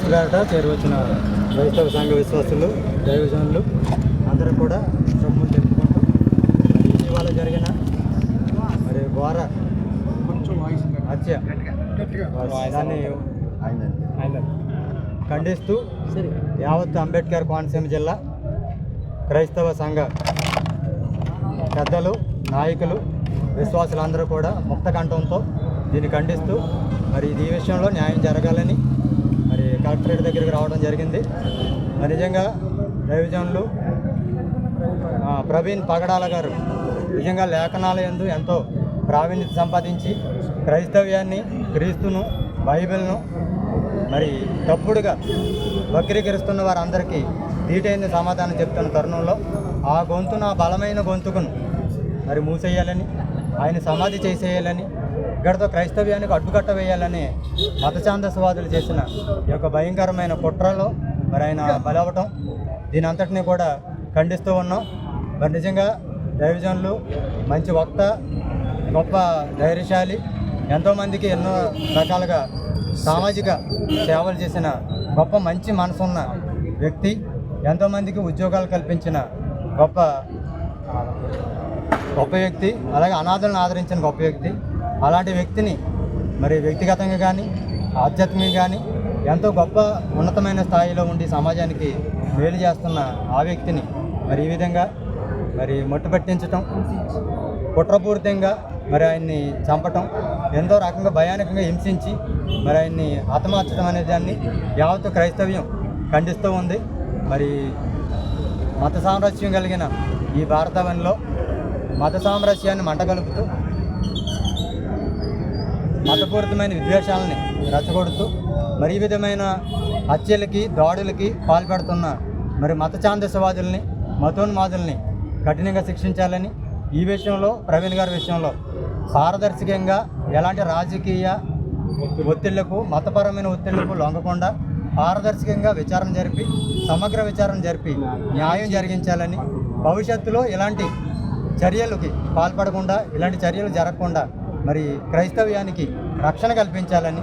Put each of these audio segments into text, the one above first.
క్రీస్తుగాట చేరువచ్చిన క్రైస్తవ సంఘ విశ్వాసులు, దైవజనులు అందరూ కూడా శుభములు తెలుపుకుంటూ ఇటీవల జరిగిన ఘోర హత్య దాన్ని ఖండిస్తూ యావత్ అంబేద్కర్ కోనసీమ జిల్లా క్రైస్తవ సంఘ పెద్దలు, నాయకులు, విశ్వాసులందరూ కూడా ముక్త కంఠంతో దీన్ని ఖండిస్తూ ఈ విషయంలో న్యాయం జరగాలని కలెక్టరేట్ దగ్గరికి రావడం జరిగింది. నిజంగా దైవజనులు ప్రవీణ్ పగడాల గారు నిజంగా లేఖనాల యందు ఎంతో ప్రావీణ్యత సంపాదించి క్రైస్తవ్యాన్ని, క్రీస్తును, బైబిల్ను తప్పుడుగా వక్రీకరిస్తున్న వారందరికీ ధీటైన సమాధానం చెప్తున్న తరుణంలో ఆ గొంతును, ఆ బలమైన గొంతుకును మూసేయాలని, ఆయన సమాధి చేసేయాలని, ఇక్కడితో క్రైస్తవ్యానికి అడ్డుకట్ట వేయాలని మత ఛాందసవాదులు చేసిన ఈ యొక్క భయంకరమైన కుట్రలో ఆయన బలవటం, దీని అంతటినీ కూడా ఖండిస్తూ ఉన్నాం. నిజంగా దైవజనులు మంచి వక్త, గొప్ప ధైర్యశాలి, ఎంతోమందికి ఎన్నో రకాలుగా సామాజిక సేవలు చేసిన గొప్ప మంచి మనసున్న వ్యక్తి, ఎంతోమందికి ఉద్యోగాలు కల్పించిన గొప్ప వ్యక్తి, అలాగే అనాథలను ఆదరించిన గొప్ప వ్యక్తి. అలాంటి వ్యక్తిని వ్యక్తిగతంగా కానీ, ఆధ్యాత్మికంగా కానీ ఎంతో గొప్ప ఉన్నతమైన స్థాయిలో ఉండి సమాజానికి మేలు చేస్తున్న ఆ వ్యక్తిని ఈ విధంగా మట్టుపట్టించటం, కుట్రపూరితంగా ఆయన్ని చంపటం, ఎంతో రకంగా భయానకంగా హింసించి ఆయన్ని హతమార్చడం అనే దాన్ని యావత్తు క్రైస్తవ్యం ఖండిస్తూ ఉంది. మత సామ్రాజ్యం కలిగిన ఈ భారతవనిలో మత సామ్రాజ్యాన్ని మంటగలుపుతూ, మతపూరితమైన విద్వేషాలని రెచ్చగొడుతూ ఈ విధమైన హత్యలకి, దాడులకి పాల్పడుతున్న మత ఛాందసవాదుల్ని, మతోన్మాదుల్ని కఠినంగా శిక్షించాలని, ఈ విషయంలో ప్రవీణ్ గారి విషయంలో పారదర్శకంగా ఎలాంటి రాజకీయ ఒత్తిళ్లకు, మతపరమైన ఒత్తిళ్లకు లొంగకుండా పారదర్శకంగా విచారణ జరిపి, సమగ్ర విచారణ జరిపి న్యాయం జరిగించాలని, భవిష్యత్తులో ఇలాంటి చర్యలకి పాల్పడకుండా, ఇలాంటి చర్యలు జరగకుండా క్రైస్తవ్యానికి రక్షణ కల్పించాలని,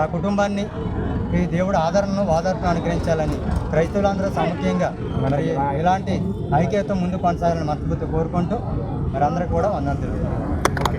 ఆ కుటుంబాన్ని ఈ దేవుడు ఆదరణను, వాదనను అనుగ్రహించాలని క్రైస్తవులందరూ సముఖ్యంగా ఇలాంటి ఐక్యత ముందు కొనసాగాలని మనస్ఫూర్తిగా కోరుకుంటూ అందరికీ కూడా వందనాలు తెలుపుతున్నాను.